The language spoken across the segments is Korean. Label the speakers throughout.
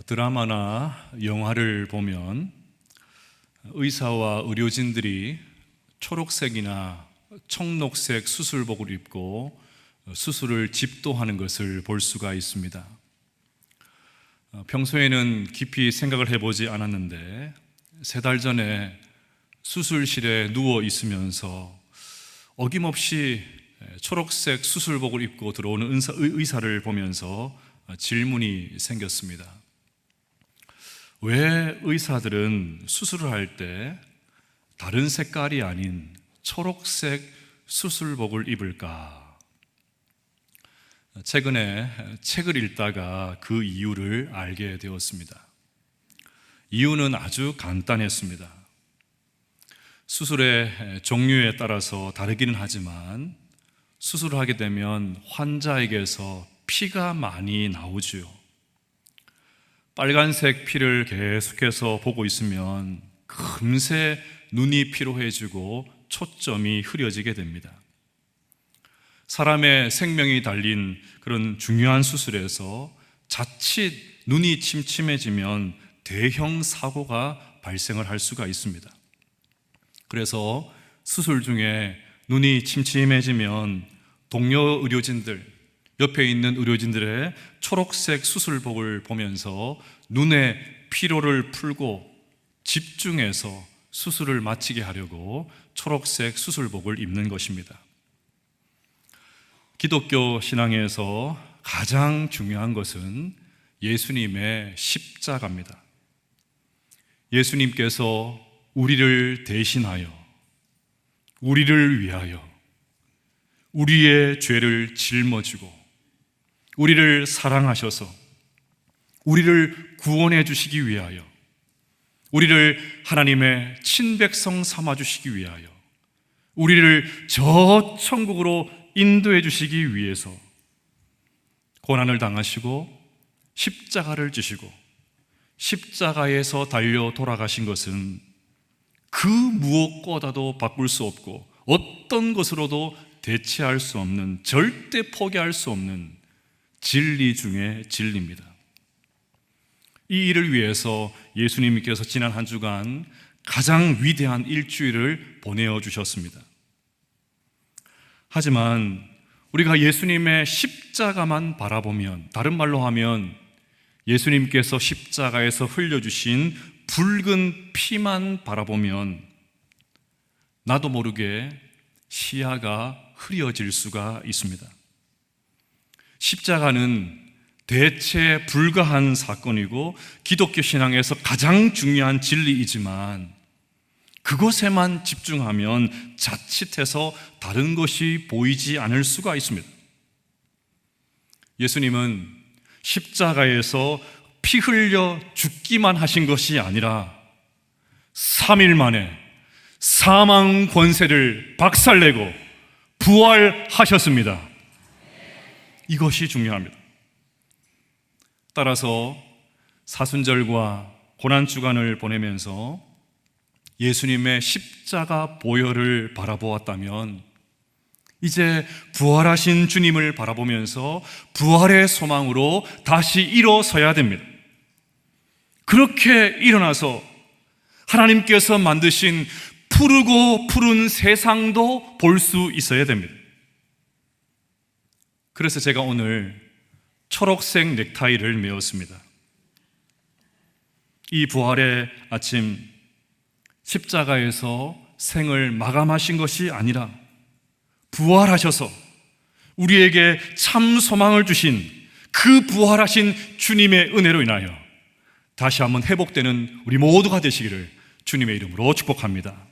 Speaker 1: 드라마나 영화를 보면 의사와 의료진들이 초록색이나 청록색 수술복을 입고 수술을 집도하는 것을 볼 수가 있습니다. 평소에는 깊이 생각을 해보지 않았는데 3달 전에 수술실에 누워 있으면서 어김없이 초록색 수술복을 입고 들어오는 의사를 보면서 질문이 생겼습니다. 왜 의사들은 수술을 할 때 다른 색깔이 아닌 초록색 수술복을 입을까? 최근에 책을 읽다가 그 이유를 알게 되었습니다. 이유는 아주 간단했습니다. 수술의 종류에 따라서 다르기는 하지만 수술을 하게 되면 환자에게서 피가 많이 나오지요. 빨간색 피를 계속해서 보고 있으면 금세 눈이 피로해지고 초점이 흐려지게 됩니다. 사람의 생명이 달린 그런 중요한 수술에서 자칫 눈이 침침해지면 대형 사고가 발생을 할 수가 있습니다. 그래서 수술 중에 눈이 침침해지면 동료 의료진들, 옆에 있는 의료진들의 초록색 수술복을 보면서 눈의 피로를 풀고 집중해서 수술을 마치게 하려고 초록색 수술복을 입는 것입니다. 기독교 신앙에서 가장 중요한 것은 예수님의 십자가입니다. 예수님께서 우리를 대신하여, 우리를 위하여, 우리의 죄를 짊어지고 우리를 사랑하셔서 우리를 구원해 주시기 위하여, 우리를 하나님의 친백성 삼아 주시기 위하여, 우리를 저 천국으로 인도해 주시기 위해서 고난을 당하시고 십자가를 지시고 십자가에서 달려 돌아가신 것은 그 무엇보다도 바꿀 수 없고 어떤 것으로도 대체할 수 없는, 절대 포기할 수 없는 진리 중에 진리입니다. 이 일을 위해서 예수님께서 지난 한 주간 가장 위대한 일주일을 보내어 주셨습니다. 하지만 우리가 예수님의 십자가만 바라보면, 다른 말로 하면 예수님께서 십자가에서 흘려주신 붉은 피만 바라보면 나도 모르게 시야가 흐려질 수가 있습니다. 십자가는 대체 불가한 사건이고 기독교 신앙에서 가장 중요한 진리이지만 그것에만 집중하면 자칫해서 다른 것이 보이지 않을 수가 있습니다. 예수님은 십자가에서 피 흘려 죽기만 하신 것이 아니라 3일 만에 사망 권세를 박살내고 부활하셨습니다. 이것이 중요합니다. 따라서 사순절과 고난주간을 보내면서 예수님의 십자가 보혈을 바라보았다면 이제 부활하신 주님을 바라보면서 부활의 소망으로 다시 일어서야 됩니다. 그렇게 일어나서 하나님께서 만드신 푸르고 푸른 세상도 볼 수 있어야 됩니다. 그래서 제가 오늘 초록색 넥타이를 메었습니다. 이 부활의 아침, 십자가에서 생을 마감하신 것이 아니라 부활하셔서 우리에게 참 소망을 주신 그 부활하신 주님의 은혜로 인하여 다시 한번 회복되는 우리 모두가 되시기를 주님의 이름으로 축복합니다.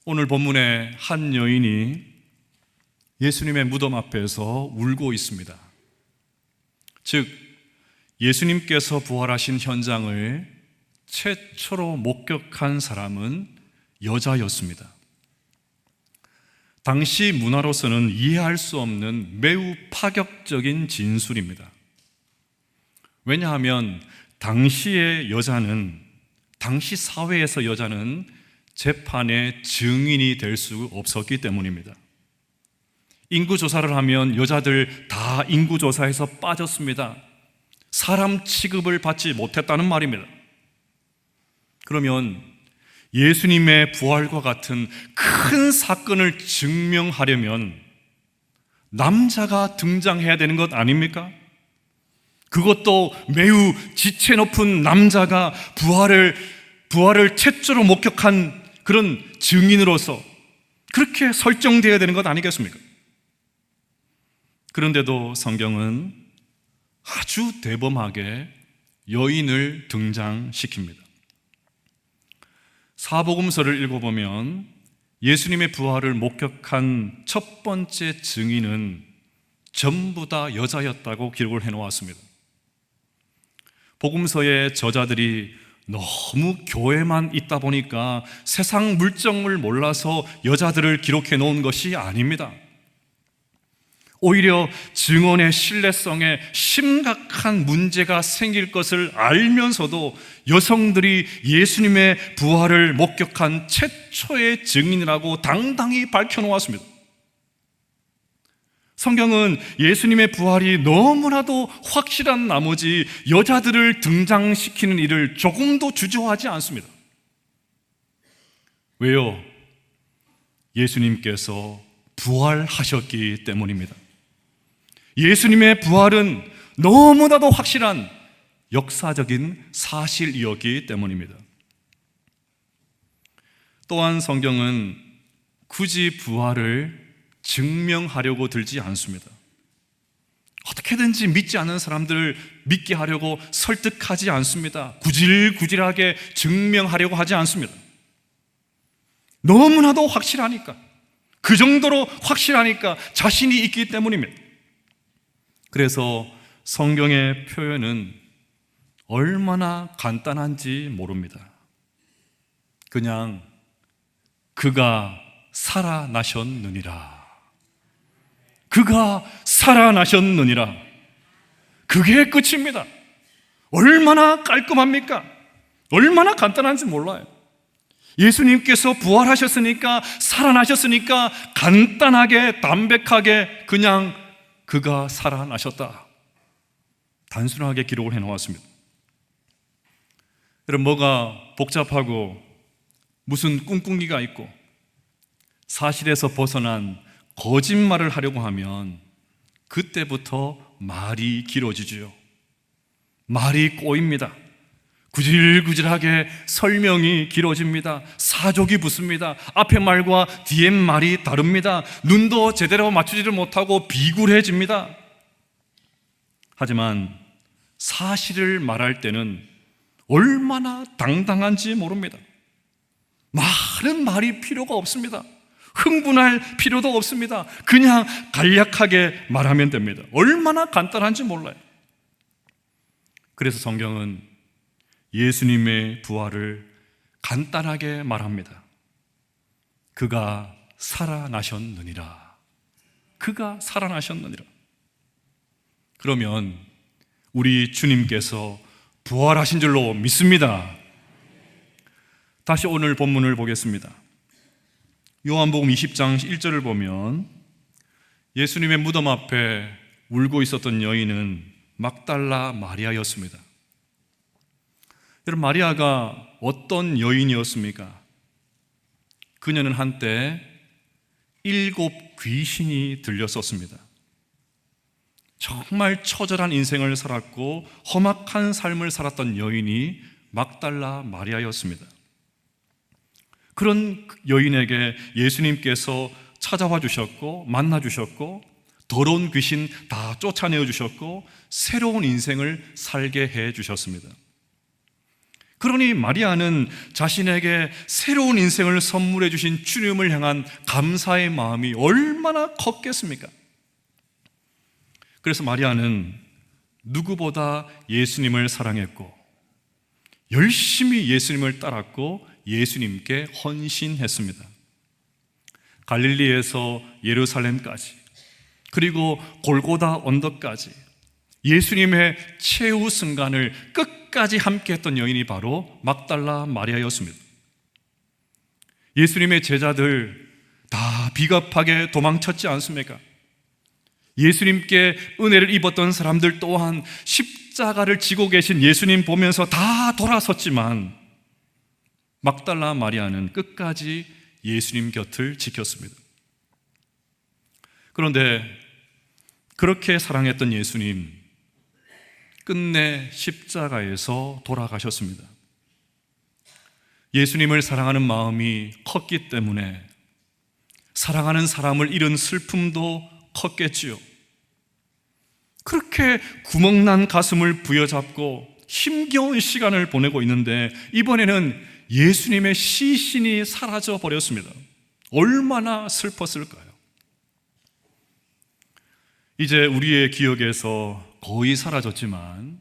Speaker 1: 오늘 본문의 한 여인이 예수님의 무덤 앞에서 울고 있습니다. 즉 예수님께서 부활하신 현장을 최초로 목격한 사람은 여자였습니다. 당시 문화로서는 이해할 수 없는 매우 파격적인 진술입니다. 왜냐하면 당시의 여자는, 당시 사회에서 여자는 재판의 증인이 될 수 없었기 때문입니다. 인구조사를 하면 여자들 다 인구조사에서 빠졌습니다. 사람 취급을 받지 못했다는 말입니다. 그러면 예수님의 부활과 같은 큰 사건을 증명하려면 남자가 등장해야 되는 것 아닙니까? 그것도 매우 지체 높은 남자가 부활을 최초로 목격한 그런 증인으로서 그렇게 설정되어야 되는 것 아니겠습니까? 그런데도 성경은 아주 대범하게 여인을 등장시킵니다. 사복음서를 읽어보면 예수님의 부활을 목격한 첫 번째 증인은 전부 다 여자였다고 기록을 해놓았습니다. 복음서의 저자들이 너무 교회만 있다 보니까 세상 물정을 몰라서 여자들을 기록해 놓은 것이 아닙니다. 오히려 증언의 신뢰성에 심각한 문제가 생길 것을 알면서도 여성들이 예수님의 부활을 목격한 최초의 증인이라고 당당히 밝혀놓았습니다. 성경은 예수님의 부활이 너무나도 확실한 나머지 여자들을 등장시키는 일을 조금도 주저하지 않습니다. 왜요? 예수님께서 부활하셨기 때문입니다. 예수님의 부활은 너무나도 확실한 역사적인 사실이었기 때문입니다. 또한 성경은 굳이 부활을 증명하려고 들지 않습니다. 어떻게든지 믿지 않는 사람들을 믿게 하려고 설득하지 않습니다. 구질구질하게 증명하려고 하지 않습니다. 너무나도 확실하니까, 그 정도로 확실하니까 자신이 있기 때문입니다. 그래서 성경의 표현은 얼마나 간단한지 모릅니다. 그냥 그가 살아나셨느니라. 그가 살아나셨느니라. 그게 끝입니다. 얼마나 깔끔합니까? 얼마나 간단한지 몰라요. 예수님께서 부활하셨으니까, 살아나셨으니까 간단하게 담백하게 그냥 그가 살아나셨다, 단순하게 기록을 해놓았습니다. 여러분, 뭐가 복잡하고 무슨 꿍꿍이가 있고 사실에서 벗어난 거짓말을 하려고 하면 그때부터 말이 길어지죠. 말이 꼬입니다. 구질구질하게 설명이 길어집니다. 사족이 붙습니다. 앞에 말과 뒤에 말이 다릅니다. 눈도 제대로 맞추지를 못하고 비굴해집니다. 하지만 사실을 말할 때는 얼마나 당당한지 모릅니다. 많은 말이 필요가 없습니다. 흥분할 필요도 없습니다. 그냥 간략하게 말하면 됩니다. 얼마나 간단한지 몰라요. 그래서 성경은 예수님의 부활을 간단하게 말합니다. 그가 살아나셨느니라. 그가 살아나셨느니라. 그러면 우리 주님께서 부활하신 줄로 믿습니다. 다시 오늘 본문을 보겠습니다. 요한복음 20장 1절을 보면 예수님의 무덤 앞에 울고 있었던 여인은 막달라 마리아였습니다. 여러분, 마리아가 어떤 여인이었습니까? 그녀는 한때 7 귀신이 들렸었습니다. 정말 처절한 인생을 살았고 험악한 삶을 살았던 여인이 막달라 마리아였습니다. 그런 여인에게 예수님께서 찾아와 주셨고 만나 주셨고 더러운 귀신 다 쫓아내어 주셨고 새로운 인생을 살게 해 주셨습니다. 그러니 마리아는 자신에게 새로운 인생을 선물해 주신 주님을 향한 감사의 마음이 얼마나 컸겠습니까? 그래서 마리아는 누구보다 예수님을 사랑했고 열심히 예수님을 따랐고 예수님께 헌신했습니다. 갈릴리에서 예루살렘까지, 그리고 골고다 언덕까지 예수님의 최후 순간을 끝까지 함께했던 여인이 바로 막달라 마리아였습니다. 예수님의 제자들 다 비겁하게 도망쳤지 않습니까? 예수님께 은혜를 입었던 사람들 또한 십자가를 지고 계신 예수님 보면서 다 돌아섰지만 막달라 마리아는 끝까지 예수님 곁을 지켰습니다. 그런데 그렇게 사랑했던 예수님, 끝내 십자가에서 돌아가셨습니다. 예수님을 사랑하는 마음이 컸기 때문에 사랑하는 사람을 잃은 슬픔도 컸겠지요. 그렇게 구멍난 가슴을 부여잡고 힘겨운 시간을 보내고 있는데 이번에는 예수님의 시신이 사라져 버렸습니다. 얼마나 슬펐을까요? 이제 우리의 기억에서 거의 사라졌지만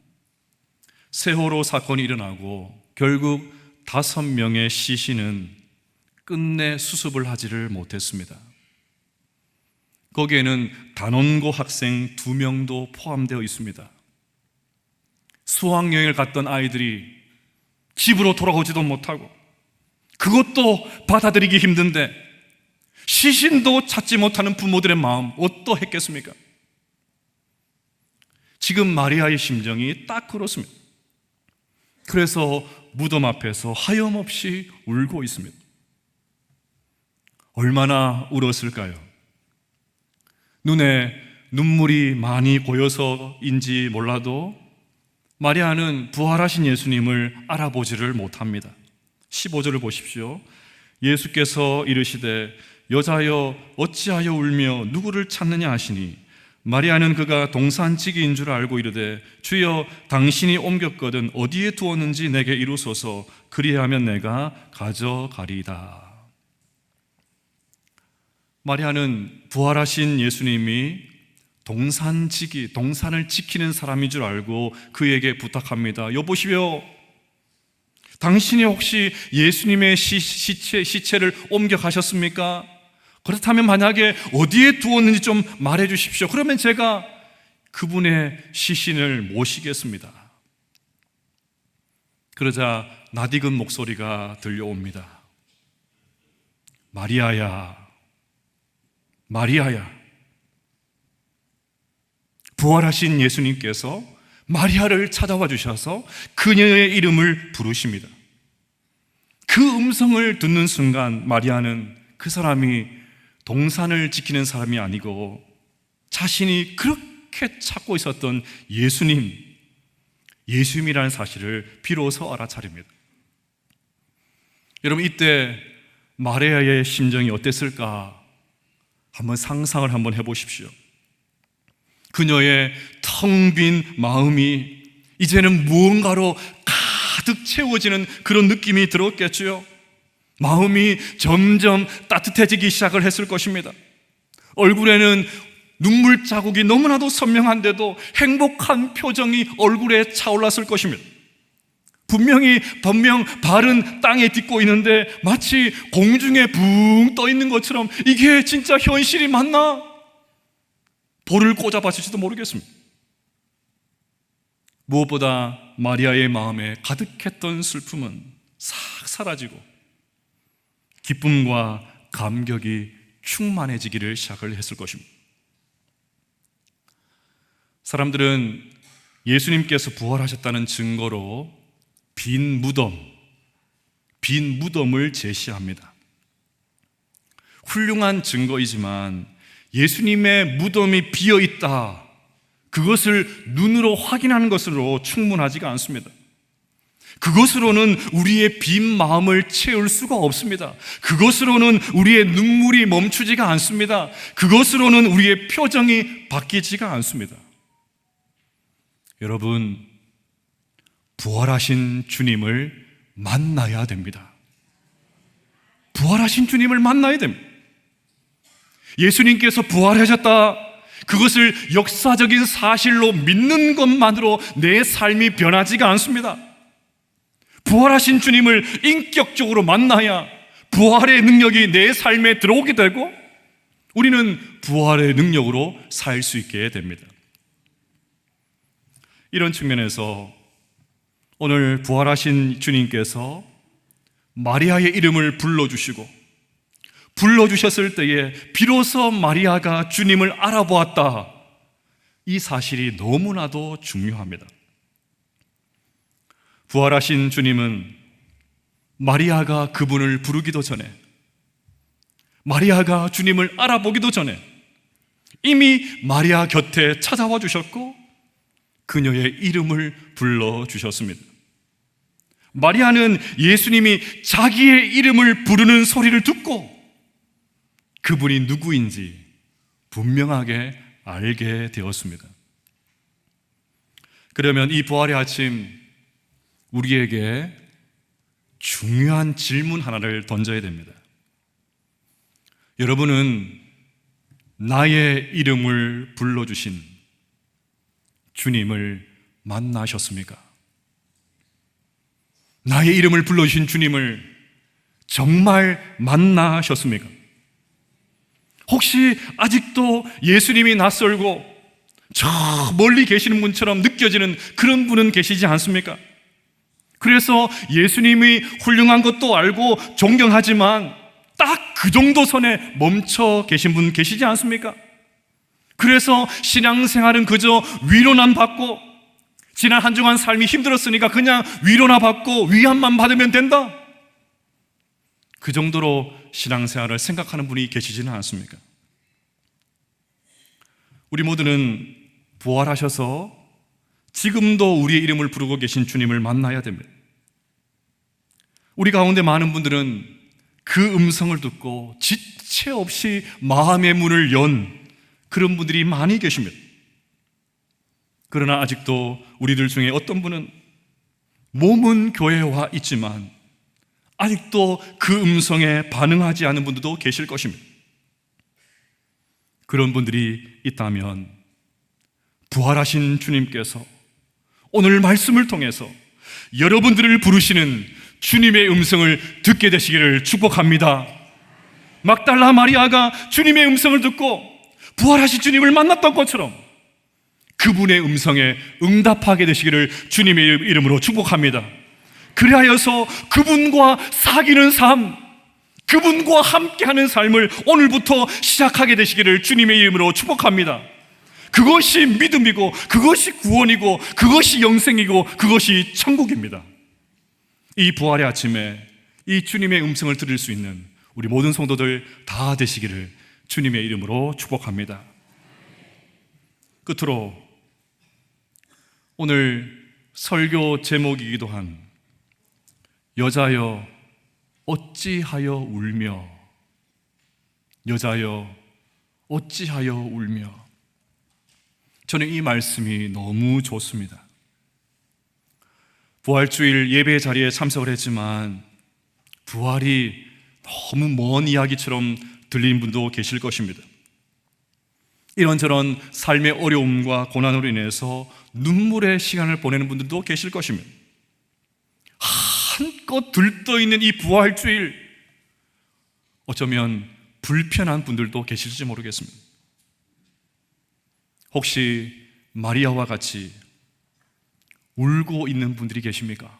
Speaker 1: 세월호 사건이 일어나고 결국 5명의 시신은 끝내 수습을 하지를 못했습니다. 거기에는 단원고 학생 2명도 포함되어 있습니다. 수학여행을 갔던 아이들이 집으로 돌아오지도 못하고 그것도 받아들이기 힘든데 시신도 찾지 못하는 부모들의 마음 어떠했겠습니까? 지금 마리아의 심정이 딱 그렇습니다. 그래서 무덤 앞에서 하염없이 울고 있습니다. 얼마나 울었을까요? 눈에 눈물이 많이 고여서인지 몰라도 마리아는 부활하신 예수님을 알아보지를 못합니다. 15절을 보십시오. 예수께서 이르시되 여자여 어찌하여 울며 누구를 찾느냐 하시니 마리아는 그가 동산지기인 줄 알고 이르되 주여 당신이 옮겼거든 어디에 두었는지 내게 이루소서 그리하면 내가 가져가리이다. 마리아는 부활하신 예수님이 동산을 지키는 사람인 줄 알고 그에게 부탁합니다. 여보시오, 당신이 혹시 예수님의 시체를 옮겨가셨습니까? 그렇다면 만약에 어디에 두었는지 좀 말해 주십시오. 그러면 제가 그분의 시신을 모시겠습니다. 그러자 낯익은 목소리가 들려옵니다. 마리아야, 마리아야. 부활하신 예수님께서 마리아를 찾아와 주셔서 그녀의 이름을 부르십니다. 그 음성을 듣는 순간 마리아는 그 사람이 동산을 지키는 사람이 아니고 자신이 그렇게 찾고 있었던 예수님이라는 사실을 비로소 알아차립니다. 여러분, 이때 마리아의 심정이 어땠을까? 한번 상상을 한번 해보십시오. 그녀의 텅 빈 마음이 이제는 무언가로 가득 채워지는 그런 느낌이 들었겠죠. 마음이 점점 따뜻해지기 시작을 했을 것입니다. 얼굴에는 눈물 자국이 너무나도 선명한데도 행복한 표정이 얼굴에 차올랐을 것입니다. 분명 발은 땅에 딛고 있는데 마치 공중에 붕 떠 있는 것처럼 이게 진짜 현실이 맞나? 볼을 꽂아봤을지도 모르겠습니다. 무엇보다 마리아의 마음에 가득했던 슬픔은 싹 사라지고 기쁨과 감격이 충만해지기를 시작을 했을 것입니다. 사람들은 예수님께서 부활하셨다는 증거로 빈 무덤을 제시합니다. 훌륭한 증거이지만 예수님의 무덤이 비어있다, 그것을 눈으로 확인하는 것으로 충분하지가 않습니다. 그것으로는 우리의 빈 마음을 채울 수가 없습니다. 그것으로는 우리의 눈물이 멈추지가 않습니다. 그것으로는 우리의 표정이 바뀌지가 않습니다. 여러분, 부활하신 주님을 만나야 됩니다. 부활하신 주님을 만나야 됩니다. 예수님께서 부활하셨다, 그것을 역사적인 사실로 믿는 것만으로 내 삶이 변하지가 않습니다. 부활하신 주님을 인격적으로 만나야 부활의 능력이 내 삶에 들어오게 되고 우리는 부활의 능력으로 살 수 있게 됩니다. 이런 측면에서 오늘 부활하신 주님께서 마리아의 이름을 불러주셨을 때에 비로소 마리아가 주님을 알아보았다, 이 사실이 너무나도 중요합니다. 부활하신 주님은 마리아가 그분을 부르기도 전에, 마리아가 주님을 알아보기도 전에 이미 마리아 곁에 찾아와 주셨고 그녀의 이름을 불러주셨습니다. 마리아는 예수님이 자기의 이름을 부르는 소리를 듣고 그분이 누구인지 분명하게 알게 되었습니다. 그러면 이 부활의 아침, 우리에게 중요한 질문 하나를 던져야 됩니다. 여러분은 나의 이름을 불러주신 주님을 만나셨습니까? 나의 이름을 불러주신 주님을 정말 만나셨습니까? 혹시 아직도 예수님이 낯설고 저 멀리 계시는 분처럼 느껴지는 그런 분은 계시지 않습니까? 그래서 예수님이 훌륭한 것도 알고 존경하지만 딱 그 정도 선에 멈춰 계신 분 계시지 않습니까? 그래서 신앙생활은 그저 위로만 받고, 지난 한 주간 삶이 힘들었으니까 그냥 위로나 받고 위안만 받으면 된다, 그 정도로 신앙생활을 생각하는 분이 계시지는 않습니까? 우리 모두는 부활하셔서 지금도 우리의 이름을 부르고 계신 주님을 만나야 됩니다. 우리 가운데 많은 분들은 그 음성을 듣고 지체 없이 마음의 문을 연 그런 분들이 많이 계십니다. 그러나 아직도 우리들 중에 어떤 분은 몸은 교회에 와 있지만 아직도 그 음성에 반응하지 않은 분들도 계실 것입니다. 그런 분들이 있다면 부활하신 주님께서 오늘 말씀을 통해서 여러분들을 부르시는 주님의 음성을 듣게 되시기를 축복합니다. 막달라 마리아가 주님의 음성을 듣고 부활하신 주님을 만났던 것처럼 그분의 음성에 응답하게 되시기를 주님의 이름으로 축복합니다. 그리하여서 그분과 사귀는 삶, 그분과 함께하는 삶을 오늘부터 시작하게 되시기를 주님의 이름으로 축복합니다. 그것이 믿음이고, 그것이 구원이고, 그것이 영생이고, 그것이 천국입니다. 이 부활의 아침에 이 주님의 음성을 들을 수 있는 우리 모든 성도들 다 되시기를 주님의 이름으로 축복합니다. 끝으로 오늘 설교 제목이기도 한 여자여 어찌하여 울며, 여자여 어찌하여 울며, 저는 이 말씀이 너무 좋습니다. 부활주일 예배 자리에 참석을 했지만 부활이 너무 먼 이야기처럼 들린 분도 계실 것입니다. 이런저런 삶의 어려움과 고난으로 인해서 눈물의 시간을 보내는 분들도 계실 것입니다. 한껏 들떠있는 이 부활주일, 어쩌면 불편한 분들도 계실지 모르겠습니다. 혹시 마리아와 같이 울고 있는 분들이 계십니까?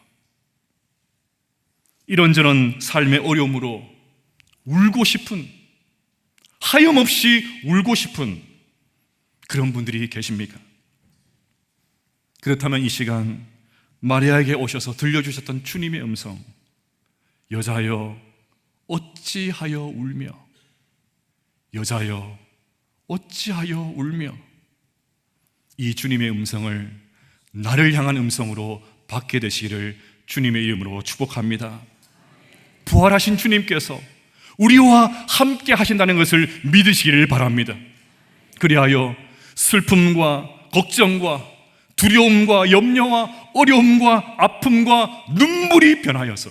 Speaker 1: 이런저런 삶의 어려움으로 울고 싶은, 하염없이 울고 싶은 그런 분들이 계십니까? 그렇다면 이 시간 마리아에게 오셔서 들려주셨던 주님의 음성, 여자여 어찌하여 울며, 여자여 어찌하여 울며, 이 주님의 음성을 나를 향한 음성으로 받게 되시기를 주님의 이름으로 축복합니다. 부활하신 주님께서 우리와 함께 하신다는 것을 믿으시기를 바랍니다. 그리하여 슬픔과 걱정과 두려움과 염려와 어려움과 아픔과 눈물이 변하여서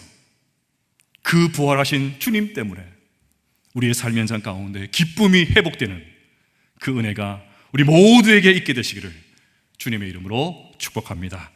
Speaker 1: 그 부활하신 주님 때문에 우리의 삶 현장 가운데 기쁨이 회복되는 그 은혜가 우리 모두에게 있게 되시기를 주님의 이름으로 축복합니다.